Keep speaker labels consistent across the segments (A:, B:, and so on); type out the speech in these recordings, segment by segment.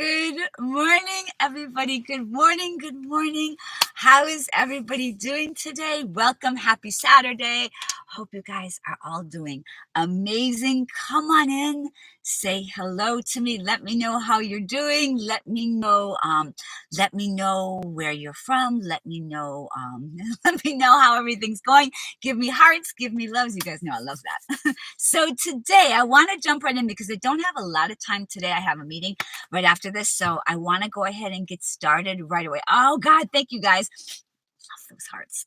A: Good morning, everybody. Good morning. Good morning. How is everybody doing today? Welcome. Happy Saturday. Hope you guys are all doing amazing. Come on in. Say hello to me. Let me know how you're doing. Let me know where you're from. Let me know how everything's going. Give me hearts. Give me loves. You guys know I love that. So today I want to jump right in because I don't have a lot of time today. I have a meeting right after this. So I want to go ahead and get started right away. Oh God, thank you guys. Love those hearts.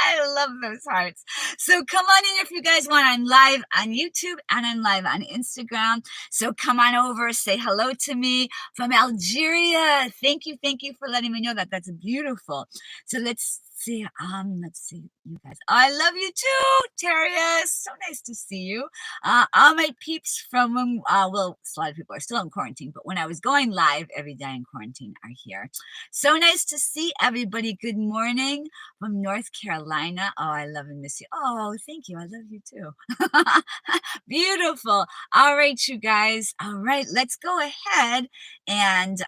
A: I love those hearts. So come on in if you guys want. I'm live on YouTube and I'm live on Instagram. So come on over, say hello to me from Algeria. Thank you for letting me know that. That's beautiful. So let's see, you guys. I love you too, Taria. So nice to see you. All my peeps from a lot of people are still in quarantine, but when I was going live every day in quarantine are here. So nice to see everybody. Good morning from North Carolina. Oh, I love and miss you. Oh, thank you. I love you too. Beautiful. All right, you guys. All right, let's go ahead and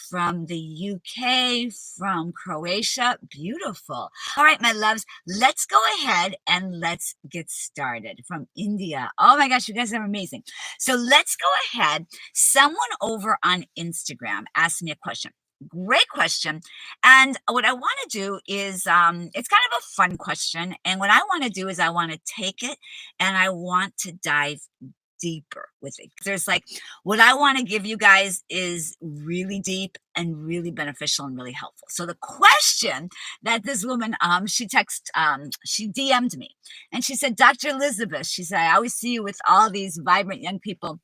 A: from the UK, from Croatia. Beautiful. All right, my loves, let's go ahead and let's get started. From India. Oh my gosh, you guys are amazing. So let's go ahead. Someone over on Instagram asked me a question. Great question. And what I want to do is, it's kind of a fun question. And what I want to do is I want to take it and I want to dive deeper with it. There's what I want to give you guys is really deep and really beneficial and really helpful. So the question that this woman, she DM'd me and she said, Dr. Elizabeth, she said, I always see you with all these vibrant young people.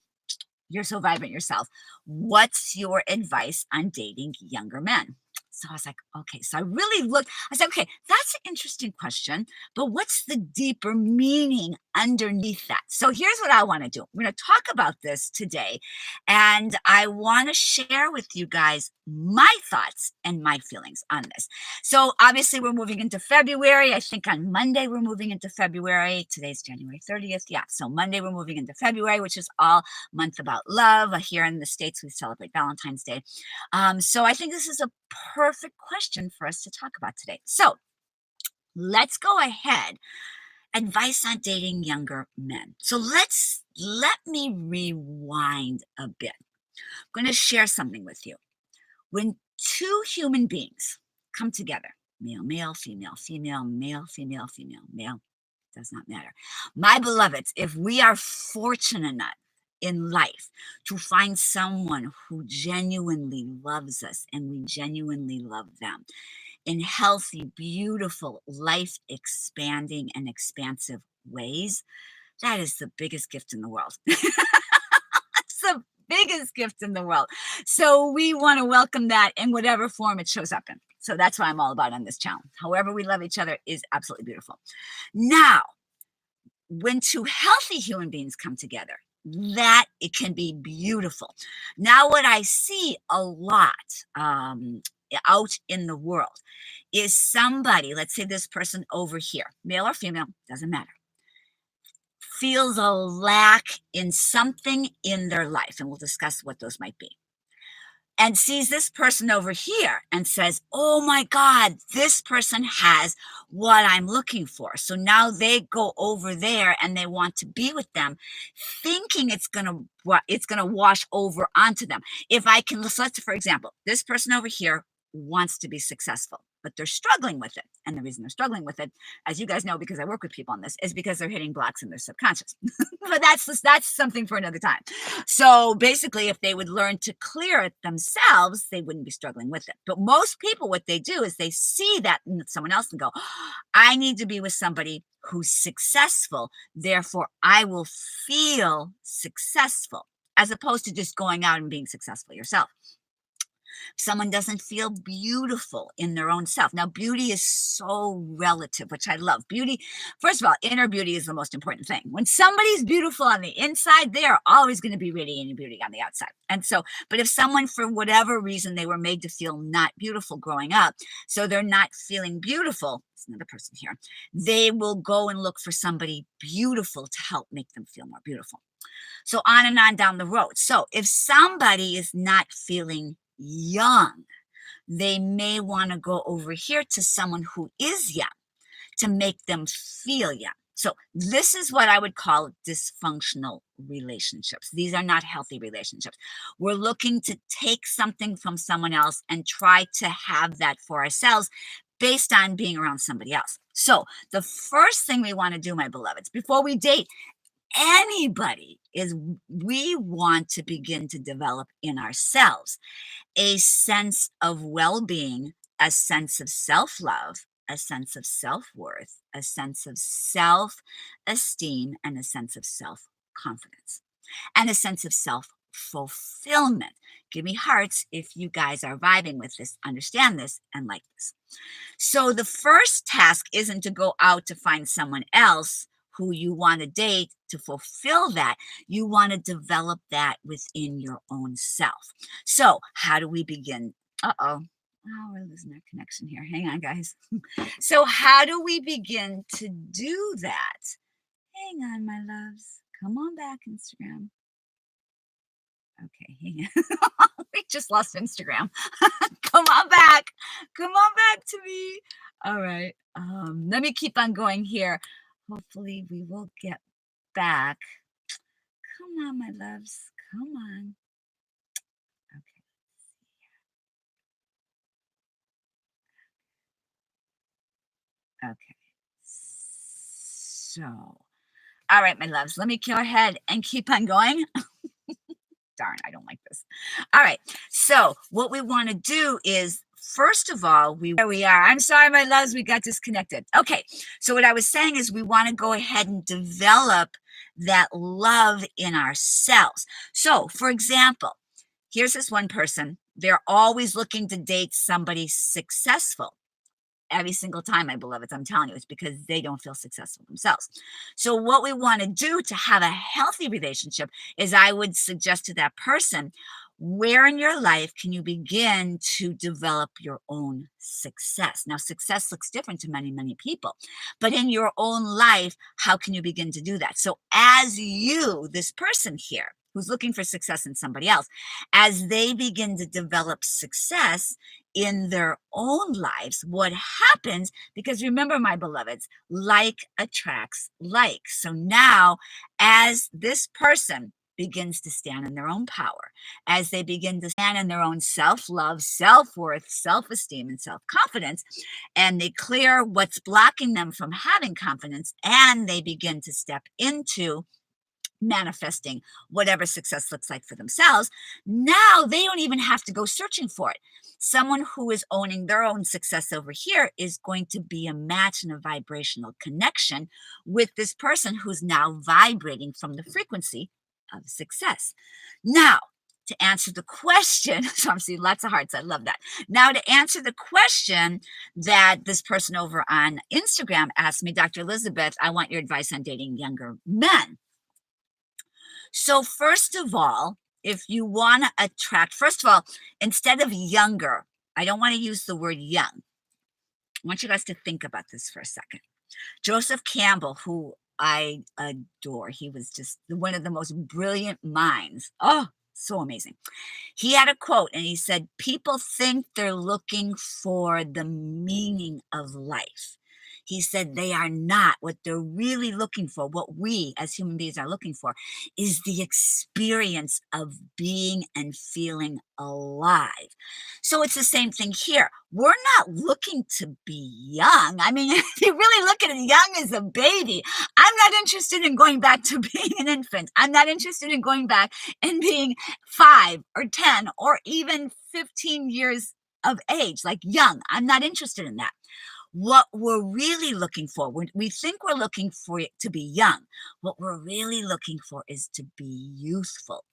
A: You're so vibrant yourself. What's your advice on dating younger men? So I was like, okay. So I really looked. I said, okay, that's an interesting question, but what's the deeper meaning underneath that? So here's what I want to do. We're going to talk about this today, and I want to share with you guys my thoughts and my feelings on this. So obviously we're moving into February. I think on Monday we're moving into February. Today's January 30th. Yeah. So Monday we're moving into February, which is all month about love. Here in the States, we celebrate Valentine's Day. So I think this is a perfect question for us to talk about today. So let's go ahead. Advice on dating younger men. So let me rewind a bit. I'm going to share something with you. When two human beings come together, male, female, male, female, does not matter. My beloveds, if we are fortunate enough in life to find someone who genuinely loves us and we genuinely love them in healthy, beautiful, life expanding and expansive ways, that is the biggest gift in the world. It's the biggest gift in the world. So we want to welcome that in whatever form it shows up in. So that's what I'm all about on this channel. However we love each other is absolutely beautiful. Now, when two healthy human beings come together, that it can be beautiful. Now, what I see a lot out in the world is somebody, let's say this person over here, male or female, doesn't matter, feels a lack in something in their life, and we'll discuss what those might be, and sees this person over here and says, oh my God, this person has what I'm looking for. So now they go over there and they want to be with them, thinking it's going to wash over onto them. If I can, let's, for example, this person over here wants to be successful, but they're struggling with it. And the reason they're struggling with it, as you guys know, because I work with people on this, is because they're hitting blocks in their subconscious. But that's something for another time. So basically, if they would learn to clear it themselves, they wouldn't be struggling with it. But most people, what they do is they see that in someone else and go, I need to be with somebody who's successful. Therefore, I will feel successful, as opposed to just going out and being successful yourself. Someone doesn't feel beautiful in their own self. Now, beauty is so relative, which I love. Beauty, first of all, inner beauty is the most important thing. When somebody's beautiful on the inside, they are always going to be radiating beauty on the outside. And so, but if someone, for whatever reason, they were made to feel not beautiful growing up, so they're not feeling beautiful, there's another person here, they will go and look for somebody beautiful to help make them feel more beautiful. So on and on down the road. So if somebody is not feeling young, they may want to go over here to someone who is young to make them feel young. So this is what I would call dysfunctional relationships. These are not healthy relationships. We're looking to take something from someone else and try to have that for ourselves based on being around somebody else. So the first thing we want to do, my beloveds, before we date anybody, is we want to begin to develop in ourselves a sense of well-being, a sense of self-love, a sense of self-worth, a sense of self-esteem, and a sense of self-confidence, and a sense of self-fulfillment. Give me hearts if you guys are vibing with this, understand this, and like this. So the first task isn't to go out to find someone else who you want to date to fulfill that. You want to develop that within your own self. So how do we begin? Uh-oh. Oh, we're losing our connection here. Hang on, guys. So how do we begin to do that? Hang on, my loves. Come on back, Instagram. Okay, hang on. We just lost Instagram. Come on back. Come on back to me. All right. Let me keep on going here. Hopefully we will get back. Come on, my loves. Come on. Okay. Okay. So, all right, my loves, let me go ahead and keep on going. Darn, I don't like this. All right. So what we want to do is, first of all, there we are. I'm sorry, my loves, we got disconnected. Okay. So what I was saying is we want to go ahead and develop that love in ourselves. So for example, here's this one person. They're always looking to date somebody successful. Every single time, my beloveds, I'm telling you, it's because they don't feel successful themselves. So what we want to do to have a healthy relationship is, I would suggest to that person, where in your life can you begin to develop your own success? Now, success looks different to many, many people, but in your own life, how can you begin to do that? So as you, this person here, who's looking for success in somebody else, as they begin to develop success in their own lives, what happens, because remember, my beloveds, like attracts like. So now, as this person begins to stand in their own power, as they begin to stand in their own self-love, self-worth, self-esteem, and self-confidence, and they clear what's blocking them from having confidence, and they begin to step into manifesting whatever success looks like for themselves, now they don't even have to go searching for it. Someone who is owning their own success over here is going to be a match and a vibrational connection with this person who's now vibrating from the frequency of success. Now, to answer the question, so I'm seeing lots of hearts. I love that. Now, to answer the question that this person over on Instagram asked me, Dr. Elizabeth, I want your advice on dating younger men. So first of all, if you want to attract, first of all, instead of younger, I don't want to use the word young. I want you guys to think about this for a second. Joseph Campbell, who I adore, he was just one of the most brilliant minds. Oh, so amazing. He had a quote and he said, people think they're looking for the meaning of life. He said they are not. What they're really looking for, what we as human beings are looking for, is the experience of being and feeling alive. So it's the same thing here. We're not looking to be young. I mean, if you really look at it, young as a baby. I'm not interested in going back to being an infant. I'm not interested in going back and being 5 or 10 or even 15 years of age, like young. I'm not interested in that. What we're really looking for, when we think we're looking for it to be young, what we're really looking for is to be youthful,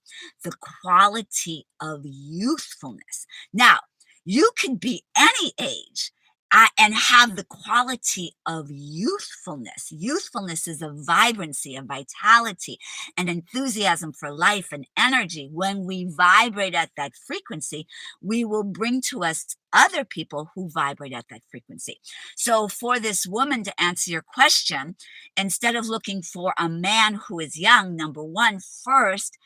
A: the quality of youthfulness. Now, you can be any age and have the quality of youthfulness. Youthfulness is a vibrancy, a vitality, an enthusiasm for life and energy. When we vibrate at that frequency, we will bring to us other people who vibrate at that frequency. So, for this woman, to answer your question, instead of looking for a man who is young, number one, first,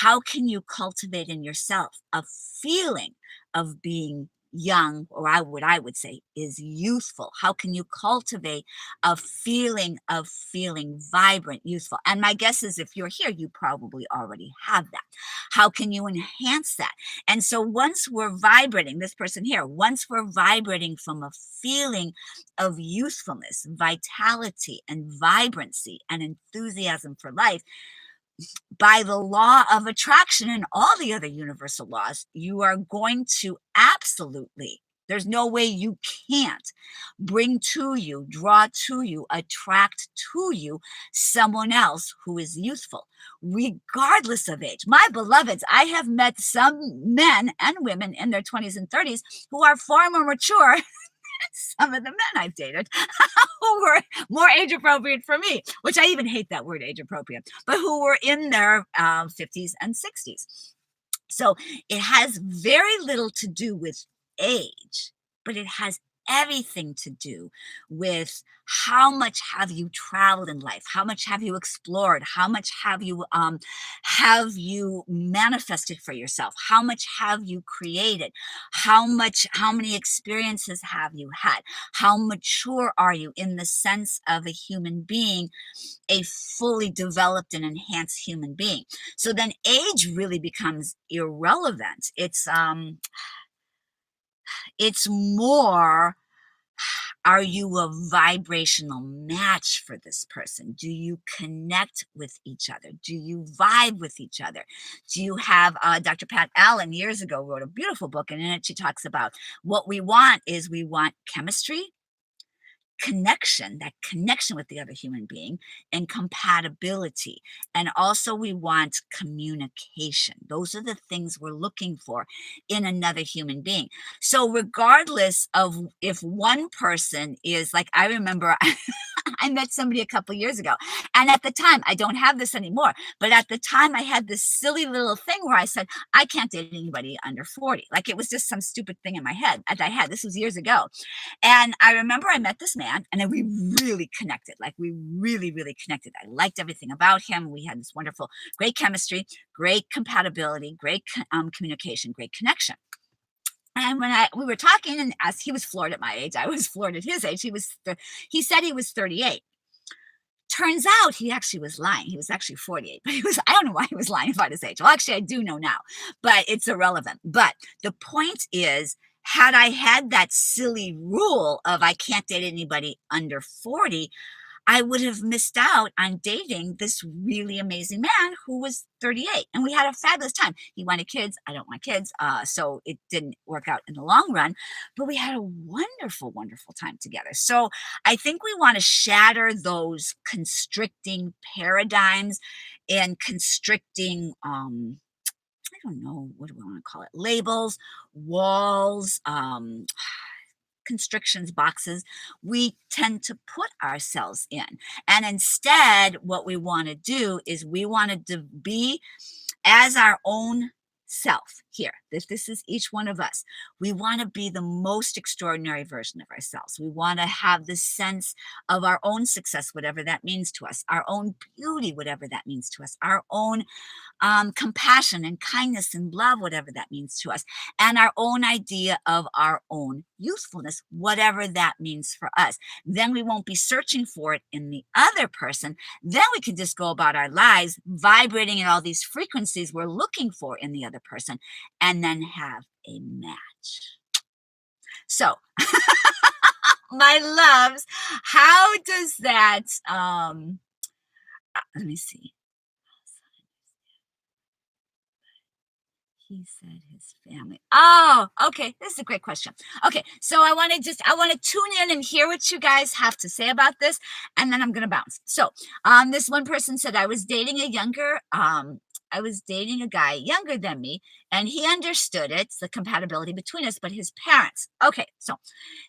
A: how can you cultivate in yourself a feeling of being young, or what I would say is youthful? How can you cultivate a feeling of feeling vibrant, youthful? And my guess is if you're here, you probably already have that. How can you enhance that? And so once we're vibrating, this person here, once we're vibrating from a feeling of youthfulness, vitality, and vibrancy and enthusiasm for life, by the law of attraction and all the other universal laws, you are going to absolutely, there's no way you can't bring to you, draw to you, attract to you someone else who is youthful, regardless of age. My beloveds, I have met some men and women in their 20s and 30s who are far more mature some of the men I've dated who were more age appropriate for me, which I even hate that word age appropriate, but who were in their 50s and 60s. So it has very little to do with age, but it has everything to do with how much have you traveled in life, how much have you explored, how much have you manifested for yourself, how much have you created, how many experiences have you had, how mature are you in the sense of a human being, a fully developed and enhanced human being. So then age really becomes irrelevant. It's more, are you a vibrational match for this person? Do you connect with each other? Do you vibe with each other? Do you have Dr. Pat Allen years ago wrote a beautiful book, and in it she talks about what we want is we want chemistry, connection, that connection with the other human being, and compatibility. And also we want communication. Those are the things we're looking for in another human being. So regardless of if one person is like, I remember I met somebody a couple years ago, and at the time, I don't have this anymore, but at the time I had this silly little thing where I said, I can't date anybody under 40. Like it was just some stupid thing in my head that I had. This was years ago. And I remember I met this man, and then we really connected. Like we really, really connected. I liked everything about him. We had this wonderful, great chemistry, great compatibility, great communication, great connection. And when we were talking, and as he was floored at my age, I was floored at his age. He said he was 38. Turns out he actually was lying. He was actually 48, but I don't know why he was lying about his age. Well, actually, I do know now, but it's irrelevant. But the point is, had I had that silly rule of I can't date anybody under 40, I would have missed out on dating this really amazing man who was 38. And we had a fabulous time. He wanted kids. I don't want kids. So it didn't work out in the long run, but we had a wonderful, wonderful time together. So I think we want to shatter those constricting paradigms and constricting, I don't know, what do we want to call it? Labels, walls, constrictions, boxes we tend to put ourselves in. And instead, what we want to do is we want to be as our own self here. This is each one of us. We want to be the most extraordinary version of ourselves. We want to have the sense of our own success, whatever that means to us, our own beauty, whatever that means to us, our own compassion and kindness and love, whatever that means to us, and our own idea of our own youthfulness, whatever that means for us. Then we won't be searching for it in the other person. Then we can just go about our lives vibrating at all these frequencies we're looking for in the other person, and then have a match. So, my loves, how does that, let me see. He said his family. Oh, okay. This is a great question. Okay, so I want to tune in and hear what you guys have to say about this, and then I'm gonna bounce. So, this one person said I was dating a guy younger than me, and he understood it's the compatibility between us, but his parents. Okay, so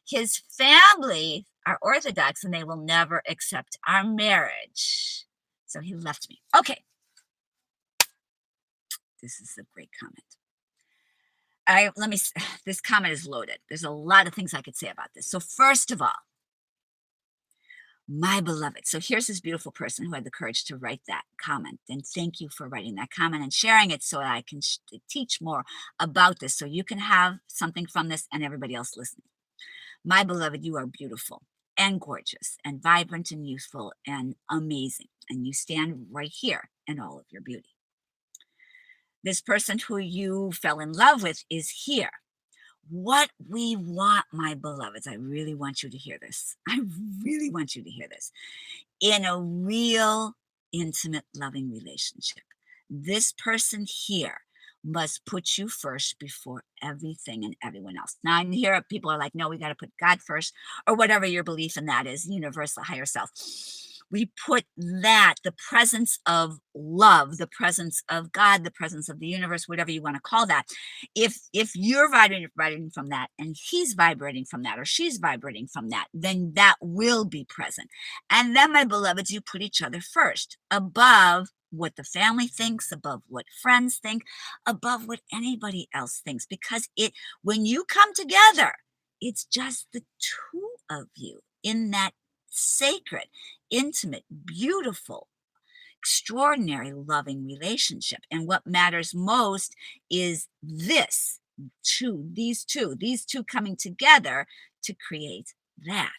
A: his family are Orthodox, and they will never accept our marriage. So he left me. Okay, this is a great comment. This comment is loaded. There's a lot of things I could say about this. So first of all, my beloved. So here's this beautiful person who had the courage to write that comment. And thank you for writing that comment and sharing it so that I can teach more about this so you can have something from this and everybody else listening. My beloved, you are beautiful and gorgeous and vibrant and youthful and amazing. And you stand right here in all of your beauty. This person who you fell in love with is here. What we want, my beloveds, I really want you to hear this. I really want you to hear this. In a real, intimate, loving relationship, this person here must put you first before everything and everyone else. Now, I hear people are like, no, we got to put God first, or whatever your belief in that is, universal higher self. We put that, the presence of love, the presence of God, the presence of the universe, whatever you want to call that. If you're vibrating from that and he's vibrating from that or she's vibrating from that, then that will be present. And then, my beloveds, you put each other first, above what the family thinks, above what friends think, above what anybody else thinks. Because when you come together, it's just the two of you in that sacred, intimate, beautiful, extraordinary, loving relationship. And what matters most is these two coming together to create that.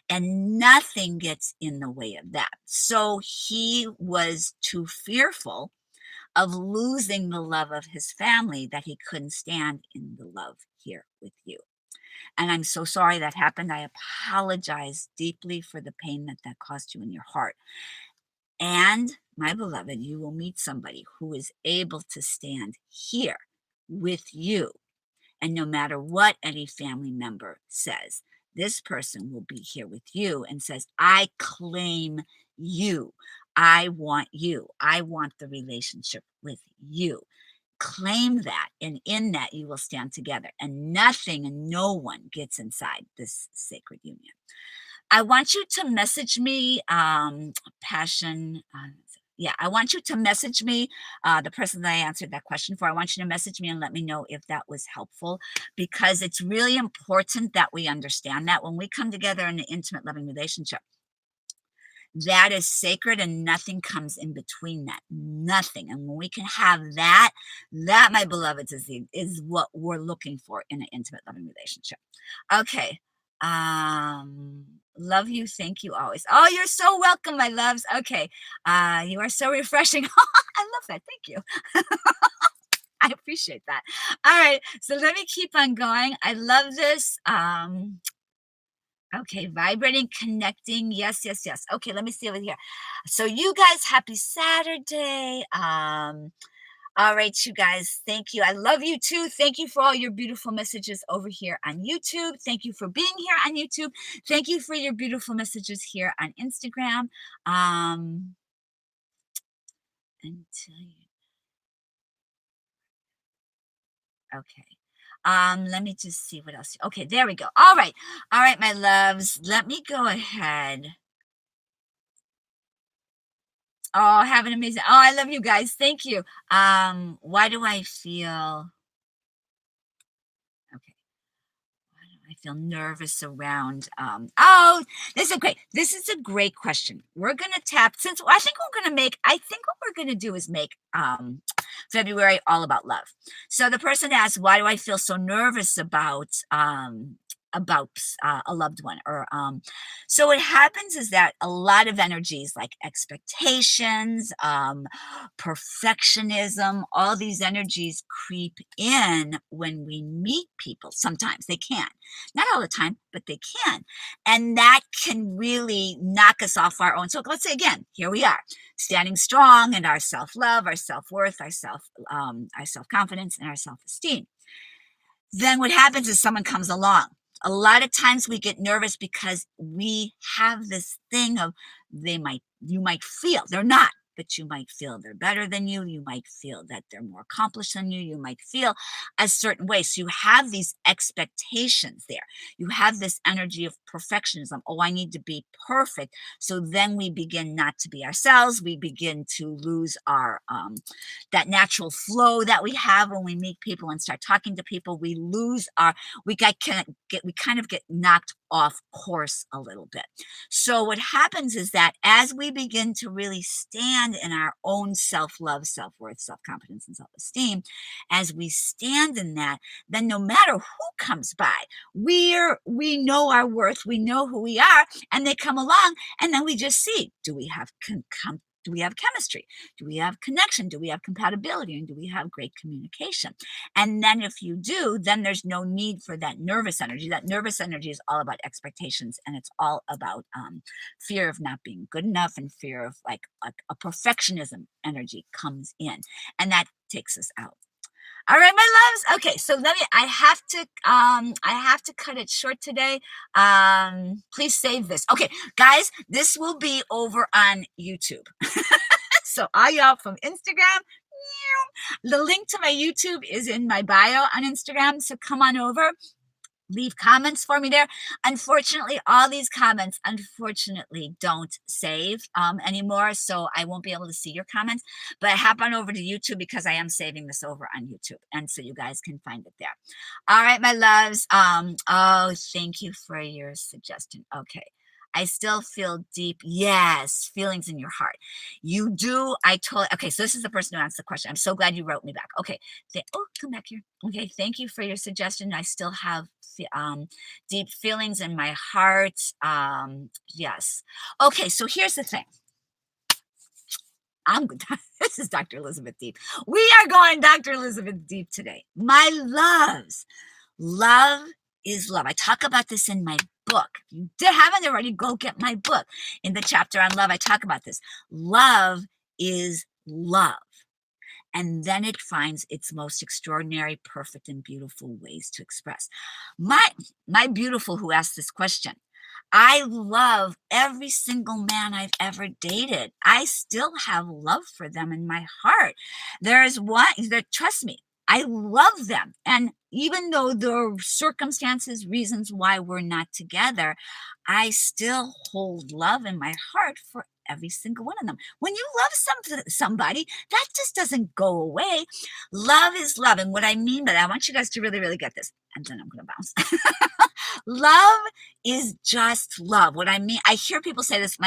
A: And nothing gets in the way of that. So he was too fearful of losing the love of his family that he couldn't stand in the love here with you. And I'm so sorry that happened. I apologize deeply for the pain that caused you in your heart. And, my beloved, you will meet somebody who is able to stand here with you. And no matter what any family member says, this person will be here with you and says, I claim you. I want you. I want the relationship with you. Claim that, and in that you will stand together, and nothing and no one gets inside this sacred union. I want you to message me, passion. I want you to message me, the person that I answered that question for. I want you to message me and let me know if that was helpful, because it's really important that we understand that when we come together in an intimate, loving relationship, that is sacred and nothing comes in between that. Nothing. And when we can have that, my beloveds, is what we're looking for in an intimate, loving relationship. Okay. Love you. Thank you always. Oh, you're so welcome, my loves. Okay. You are so refreshing. I love that. Thank you. I appreciate that. All right. So let me keep on going. I love this. Okay, vibrating, connecting. Yes, yes, yes. Okay, let me see over here. So you guys, happy Saturday. All right, you guys, thank you. I love you too. Thank you for all your beautiful messages over here on YouTube. Thank you for being here on YouTube. Thank you for your beautiful messages here on Instagram. Until you. Okay. Let me just see what else. Okay, there we go. All right. All right, my loves. Let me go ahead. Oh, have an amazing. Oh, I love you guys. Thank you. Why do I feel okay? Why do I feel nervous around oh, this is a great question. We're gonna tap since I think what we're gonna do is make February all about love. So the person asked, why do I feel so nervous about a loved one. So what happens is that a lot of energies like expectations, perfectionism, all these energies creep in when we meet people. Sometimes they can, not all the time, but they can. And that can really knock us off our own. So let's say again, here we are, standing strong in our self-love, our self-worth, our self-confidence, and our self-esteem. Then what happens is someone comes along. A lot of times we get nervous because we have this thing of you might feel, they're not, but you might feel they're better than you. You might feel that they're more accomplished than you. You might feel a certain way. So you have these expectations there. You have this energy of perfectionism. Oh, I need to be perfect. So then we begin not to be ourselves. We begin to lose our that natural flow that we have when we meet people and start talking to people. We lose our we kind of get knocked off course a little bit. So what happens is that as we begin to really stand in our own self-love, self-worth, self-confidence, and self-esteem, as we stand in that, then no matter who comes by, we know our worth, we know who we are, and they come along, and then we just see, do we have do we have chemistry? Do we have connection? Do we have compatibility? And do we have great communication? And then if you do, then there's no need for that nervous energy. That nervous energy is all about expectations, and it's all about fear of not being good enough, and fear of like a perfectionism energy comes in, and that takes us out. All right, my loves. Okay, so I have to cut it short today. Please save this. Okay, guys, this will be over on YouTube. So all y'all from Instagram, the link to my YouTube is in my bio on Instagram. So come on over. Leave comments for me there. Unfortunately, all these comments, don't save anymore, so I won't be able to see your comments. But hop on over to YouTube because I am saving this over on YouTube, and so you guys can find it there. All right, my loves. Oh, thank you for your suggestion. Okay. I still feel deep, yes, feelings in your heart. You do. Okay, so this is the person who asked the question. I'm so glad you wrote me back. Okay. Come back here. Okay, thank you for your suggestion. I still have deep feelings in my heart. Yes. Okay, so here's the thing. This is Dr. Elizabeth Deep. We are going Dr. Elizabeth Deep today. My loves, love is love. I talk about this in my book. If you haven't already, go get my book. In the chapter on love, I talk about this. Love is love. And then it finds its most extraordinary, perfect, and beautiful ways to express. My beautiful who asked this question, I love every single man I've ever dated. I still have love for them in my heart. There is one that, trust me, I love them. And even though there are circumstances, reasons why we're not together, I still hold love in my heart for every single one of them. When you love somebody, that just doesn't go away. Love is love. And what I mean by that, I want you guys to really, really get this. And then I'm going to bounce. Love is just love. What I mean, I hear people say this.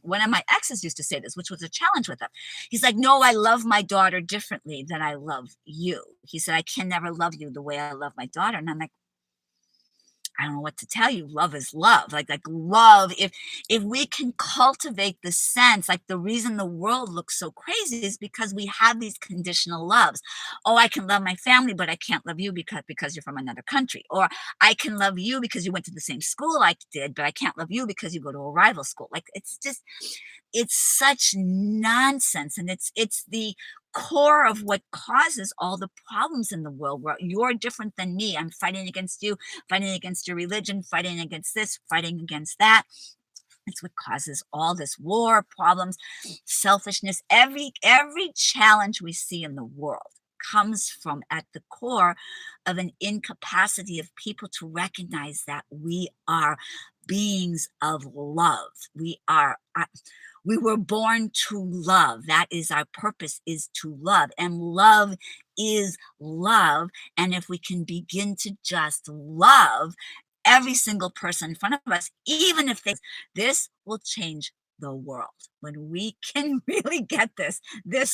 A: One of my exes used to say this, which was a challenge with him. He's like, no, I love my daughter differently than I love you. He said, I can never love you the way I love my daughter. And I'm like, I don't know what to tell you. Love is love. Like love. If we can cultivate the sense, like the reason the world looks so crazy is because we have these conditional loves. Oh, I can love my family, but I can't love you because you're from another country. Or I can love you because you went to the same school I did, but I can't love you because you go to a rival school. Like it's such nonsense, and it's the core of what causes all the problems in the world, where you're different than me. I'm fighting against you, fighting against your religion, fighting against this, fighting against that. It's what causes all this war, problems, selfishness. Every challenge we see in the world comes from at the core of an incapacity of people to recognize that we are beings of love. We were born to love. That is our purpose, is to love. And love is love. And if we can begin to just love every single person in front of us, even if this will change the world. When we can really get this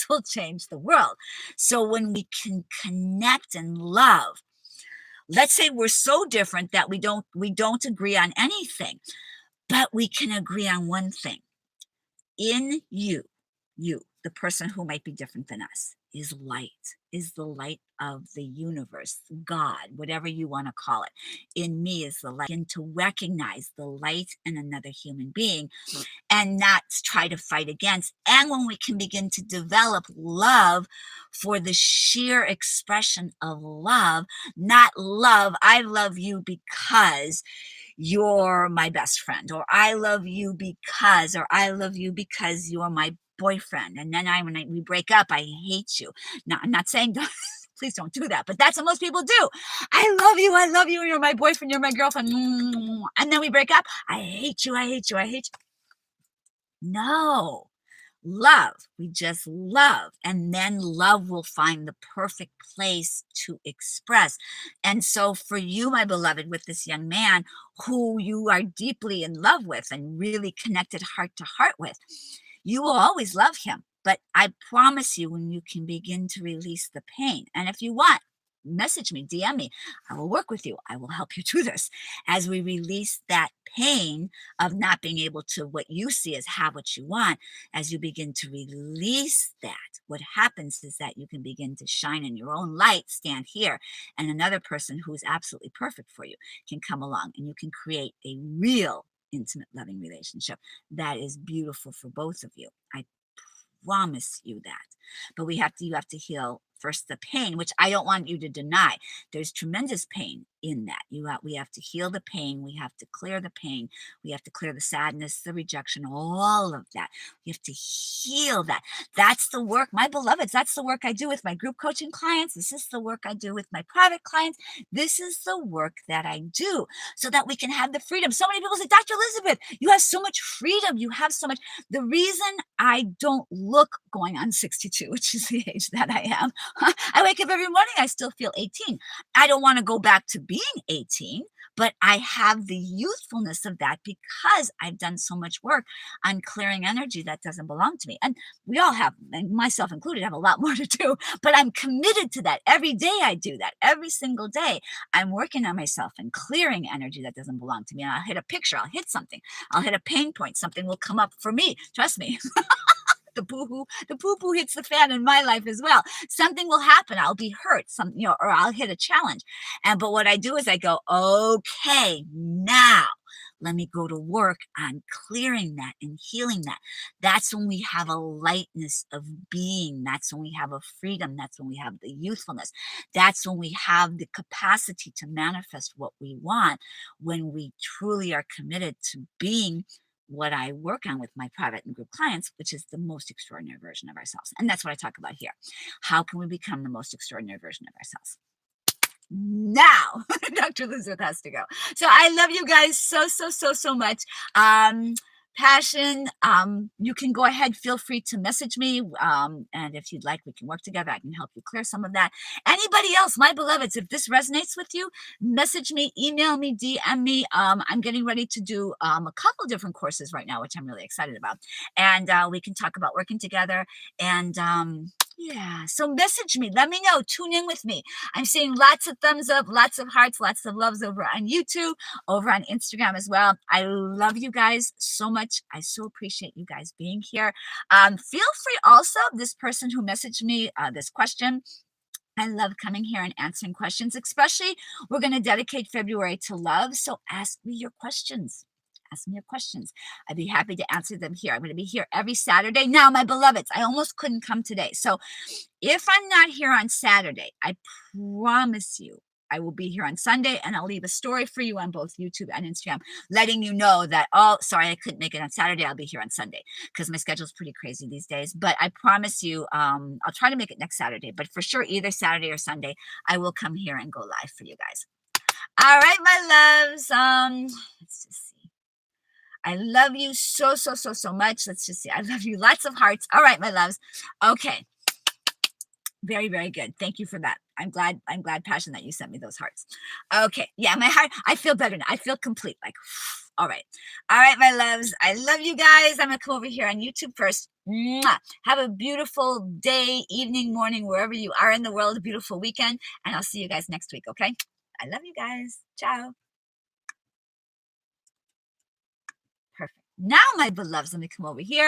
A: will change the world. So when we can connect and love let's say we're so different that we don't agree on anything, but we can agree on one thing. In you, the person who might be different than us, is light, is the light of the universe, God, whatever you want to call it. In me is the light. And to recognize the light in another human being and not try to fight against. And when we can begin to develop love for the sheer expression of love, not love, I love you because you're my best friend, or I love you because, or I love you because you're my boyfriend. And then when we break up, I hate you. Now, I'm not saying please don't do that, but that's what most people do. I love you, you're my boyfriend, you're my girlfriend. And then we break up. I hate you, I hate you, I hate you. No. Love. We just love. And then love will find the perfect place to express. And so for you, my beloved, with this young man who you are deeply in love with and really connected heart to heart with, you will always love him. But I promise you, when you can begin to release the pain, and if you want, message me, DM me. I will work with you. I will help you do this as we release that pain of not being able to, what you see as have what you want. As you begin to release that, what happens is that you can begin to shine in your own light, stand here, and another person who is absolutely perfect for you can come along, and you can create a real intimate, loving relationship that is beautiful for both of you. I promise you that. But you have to heal first the pain, which I don't want you to deny. There's tremendous pain in that. We have to heal the pain. We have to clear the pain. We have to clear the sadness, the rejection, all of that. We have to heal that. That's the work, my beloveds. That's the work I do with my group coaching clients. This is the work I do with my private clients. This is the work that I do so that we can have the freedom. So many people say, Dr. Elizabeth, you have so much freedom. You have so much. The reason I don't look going on 62, which is the age that I am, I wake up every morning, I still feel 18. I don't want to go back to being 18, but I have the youthfulness of that because I've done so much work on clearing energy that doesn't belong to me. And we all have, and myself included, have a lot more to do, but I'm committed to that. Every day I do that. Every single day I'm working on myself and clearing energy that doesn't belong to me. And I'll hit a picture, I'll hit something, I'll hit a pain point, something will come up for me. Trust me. The poo-poo hits the fan in my life as well. Something will happen. I'll be hurt, or I'll hit a challenge. But what I do is I go, okay, now let me go to work on clearing that and healing that. That's when we have a lightness of being. That's when we have a freedom. That's when we have the youthfulness. That's when we have the capacity to manifest what we want, when we truly are committed to being what I work on with my private and group clients, which is the most extraordinary version of ourselves. And that's what I talk about here. How can we become the most extraordinary version of ourselves? Now, Dr. Elizabeth has to go. So I love you guys so much. Passion, you can go ahead, feel free to message me. And if you'd like, we can work together. I can help you clear some of that. Anybody else, my beloveds, if this resonates with you, message me, email me, DM me. I'm getting ready to do a couple different courses right now, which I'm really excited about. And we can talk about working together. And yeah, so message me, let me know, tune in with me. I'm seeing lots of thumbs up, lots of hearts, lots of loves over on YouTube, over on Instagram as well. I love you guys so much. I so appreciate you guys being here. Feel free also, this person who messaged me this question, I love coming here and answering questions, especially we're going to dedicate February to love. So ask me your questions. Ask me your questions. I'd be happy to answer them here. I'm going to be here every Saturday. Now, my beloveds, I almost couldn't come today. So if I'm not here on Saturday, I promise you, I will be here on Sunday, and I'll leave a story for you on both YouTube and Instagram, letting you know that, oh, sorry, I couldn't make it on Saturday. I'll be here on Sunday because my schedule is pretty crazy these days. But I promise you, I'll try to make it next Saturday. But for sure, either Saturday or Sunday, I will come here and go live for you guys. All right, my loves. Let's just see. I love you so much. Let's just see. I love you. Lots of hearts. All right, my loves. Okay. Very, very good. Thank you for that. I'm glad, Passion, that you sent me those hearts. Okay. Yeah, my heart, I feel better now. I feel complete. Like, all right. All right, my loves. I love you guys. I'm going to come over here on YouTube first. Mwah. Have a beautiful day, evening, morning, wherever you are in the world. A beautiful weekend. And I'll see you guys next week. Okay. I love you guys. Ciao. Perfect. Now, my beloveds, let me come over here.